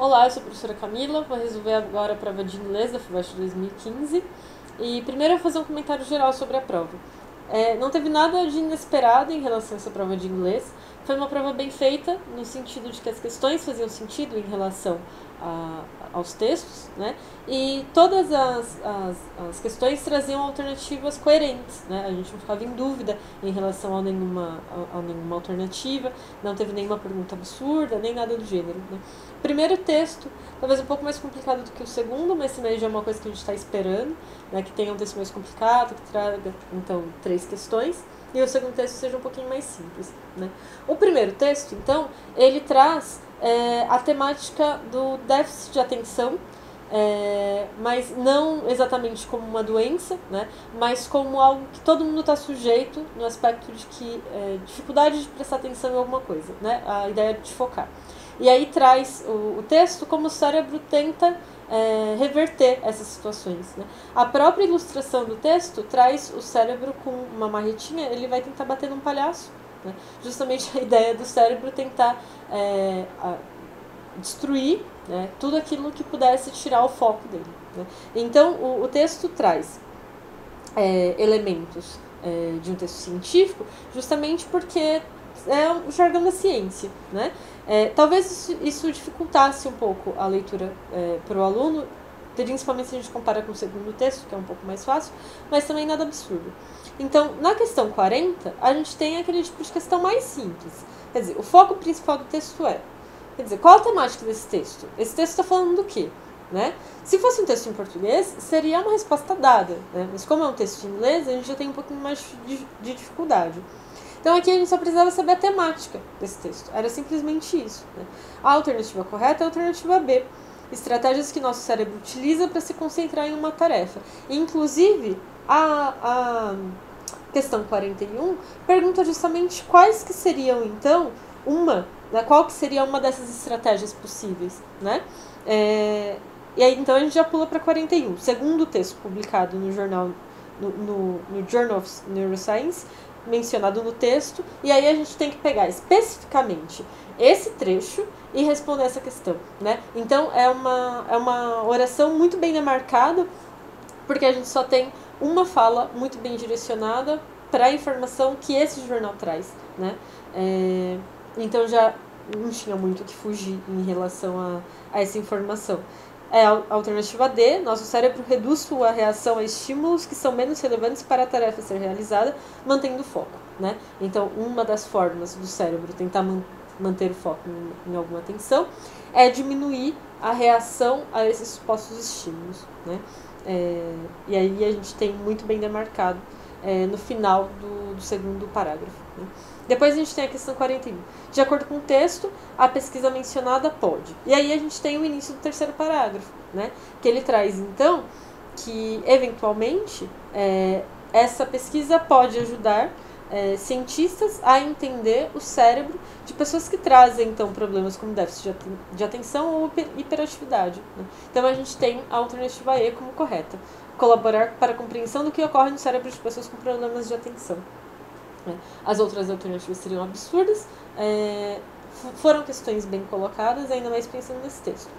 Olá, eu sou a professora Camila, vou resolver agora a prova de inglês da FUVEST 2015 e primeiro eu vou fazer um comentário geral sobre a prova. Não teve nada de inesperado em relação a essa prova de inglês, foi uma prova bem feita, no sentido de que as questões faziam sentido em relação aos textos, né? E todas as questões traziam alternativas coerentes, né? A gente não ficava em dúvida em relação a nenhuma alternativa, não teve nenhuma pergunta absurda, nem nada do gênero, né? Primeiro texto, talvez um pouco mais complicado do que o segundo, mas também já é uma coisa que a gente está esperando, né? Que tenha um texto mais complicado, que traga, então, 3 questões, e o segundo texto seja um pouquinho mais simples, né? O primeiro texto, então, ele traz a temática do déficit de atenção, mas não exatamente como uma doença, né? Mas como algo que todo mundo está sujeito, no aspecto de que dificuldade de prestar atenção em alguma coisa, né? A ideia de focar. E aí traz o texto como o cérebro tenta reverter essas situações, né? A própria ilustração do texto traz o cérebro com uma marretinha, ele vai tentar bater num palhaço, né? Justamente a ideia do cérebro tentar destruir, né, tudo aquilo que pudesse tirar o foco dele, né? Então o texto traz elementos de um texto científico justamente porque é o jargão da ciência, né? Talvez isso dificultasse um pouco a leitura para o aluno, principalmente se a gente compara com o segundo texto, que é um pouco mais fácil, mas também nada absurdo. Então, na questão 40, a gente tem aquele tipo de questão mais simples. Quer dizer, o foco principal do texto quer dizer, qual a temática desse texto? Esse texto está falando do quê? Né? Se fosse um texto em português, seria uma resposta dada, né? Mas como é um texto em inglês, a gente já tem um pouquinho mais de dificuldade. Então aqui a gente só precisava saber a temática desse texto. Era simplesmente isso, né? A alternativa correta é a alternativa B. Estratégias que nosso cérebro utiliza para se concentrar em uma tarefa. Inclusive, a questão 41 pergunta justamente quais que seriam, então, qual que seria uma dessas estratégias possíveis, né? E aí, então, a gente já pula para 41. Segundo o texto publicado no jornal, no Journal of Neuroscience, mencionado no texto, e aí a gente tem que pegar especificamente esse trecho e responder essa questão, né? Então, é uma oração muito bem demarcada, porque a gente só tem uma fala muito bem direcionada para a informação que esse jornal traz, né? Então, já não tinha muito o que fugir em relação a essa informação. A alternativa D, nosso cérebro reduz sua reação a estímulos que são menos relevantes para a tarefa ser realizada, mantendo o foco, né? Então, uma das formas do cérebro tentar manter o foco em alguma atenção é diminuir a reação a esses supostos estímulos, né? E aí a gente tem muito bem demarcado no final do segundo parágrafo, né? Depois a gente tem a questão 41. De acordo com o texto, a pesquisa mencionada pode. E aí a gente tem o início do terceiro parágrafo, né? Que ele traz, então, que, eventualmente, essa pesquisa pode ajudar cientistas a entender o cérebro de pessoas que trazem, então, problemas como déficit de atenção ou hiperatividade, né? Então, a gente tem a alternativa E como correta. Colaborar para a compreensão do que ocorre no cérebro de pessoas com problemas de atenção. As outras alternativas seriam absurdas, foram questões bem colocadas, ainda mais pensando nesse texto.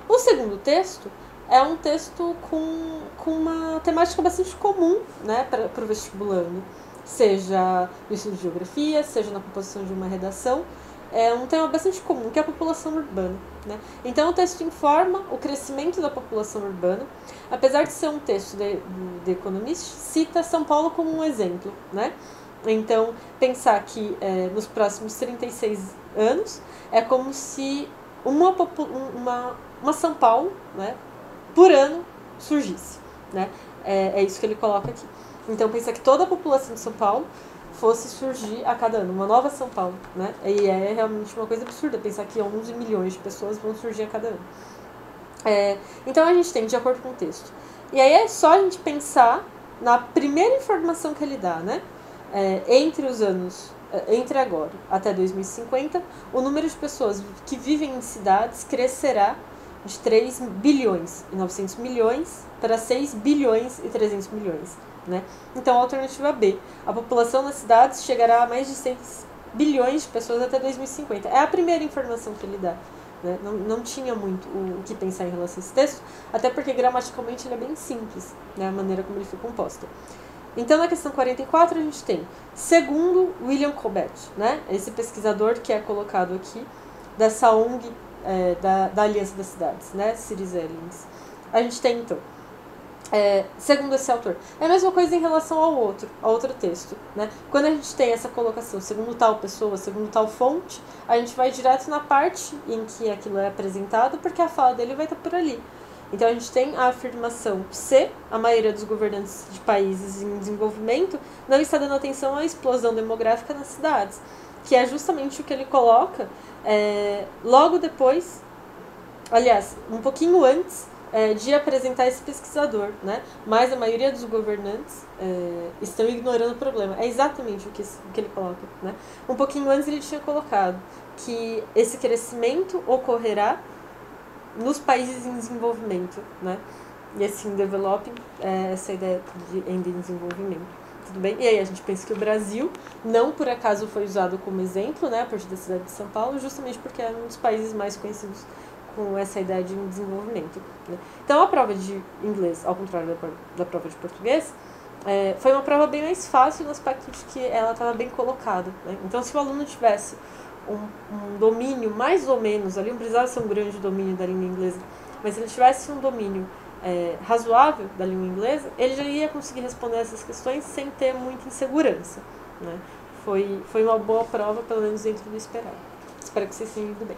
O segundo texto é um texto com uma temática bastante comum, né, para o vestibulando, seja no estudo de geografia, seja na composição de uma redação. É um tema bastante comum, que é a população urbana, né? Então, o texto informa o crescimento da população urbana. Apesar de ser um texto de Economist, cita São Paulo como um exemplo, né? Então, pensar que nos próximos 36 anos é como se uma São Paulo, né, por ano surgisse, né? É isso que ele coloca aqui. Então, pensa que toda a população de São Paulo fosse surgir a cada ano, uma nova São Paulo, né? E é realmente uma coisa absurda pensar que 11 milhões de pessoas vão surgir a cada ano. Então, a gente tem, de acordo com o texto. E aí é só a gente pensar na primeira informação que ele dá, né? Entre agora até 2050, o número de pessoas que vivem em cidades crescerá de 3 bilhões e 900 milhões para 6 bilhões e 300 milhões, né? Então, a alternativa B, a população das cidades chegará a mais de 6 bilhões de pessoas até 2050. É a primeira informação que ele dá, né? Não tinha muito o que pensar em relação a esse texto, até porque gramaticalmente ele é bem simples, né? A maneira como ele foi composto. Então, na questão 44, a gente tem, segundo William Colbert, né? Esse pesquisador que é colocado aqui, dessa ONG da Aliança das Cidades, né? Cities Alliance. A gente tem, então, segundo esse autor. É a mesma coisa em relação ao outro texto, né? Quando a gente tem essa colocação, segundo tal pessoa, segundo tal fonte, a gente vai direto na parte em que aquilo é apresentado, porque a fala dele vai estar por ali. Então, a gente tem a afirmação C, a maioria dos governantes de países em desenvolvimento não está dando atenção à explosão demográfica nas cidades, que é justamente o que ele coloca logo depois, aliás, um pouquinho antes de apresentar esse pesquisador, né? Mas a maioria dos governantes estão ignorando o problema. É exatamente o que ele coloca, né? Um pouquinho antes ele tinha colocado que esse crescimento ocorrerá nos países em desenvolvimento, né? E assim, developing, essa ideia em desenvolvimento. Tudo bem? E aí a gente pensa que o Brasil, não por acaso foi usado como exemplo, né, a partir da cidade de São Paulo, justamente porque é um dos países mais conhecidos com essa ideia de desenvolvimento, né? Então a prova de inglês, ao contrário da prova de português, foi uma prova bem mais fácil no aspecto de que ela estava bem colocada, né? Então se o aluno tivesse um domínio mais ou menos, ali não precisava ser um grande domínio da língua inglesa, mas se ele tivesse um domínio razoável da língua inglesa, ele já ia conseguir responder essas questões sem ter muita insegurança, né? Foi uma boa prova, pelo menos dentro do esperado. Espero que vocês tenham ido bem.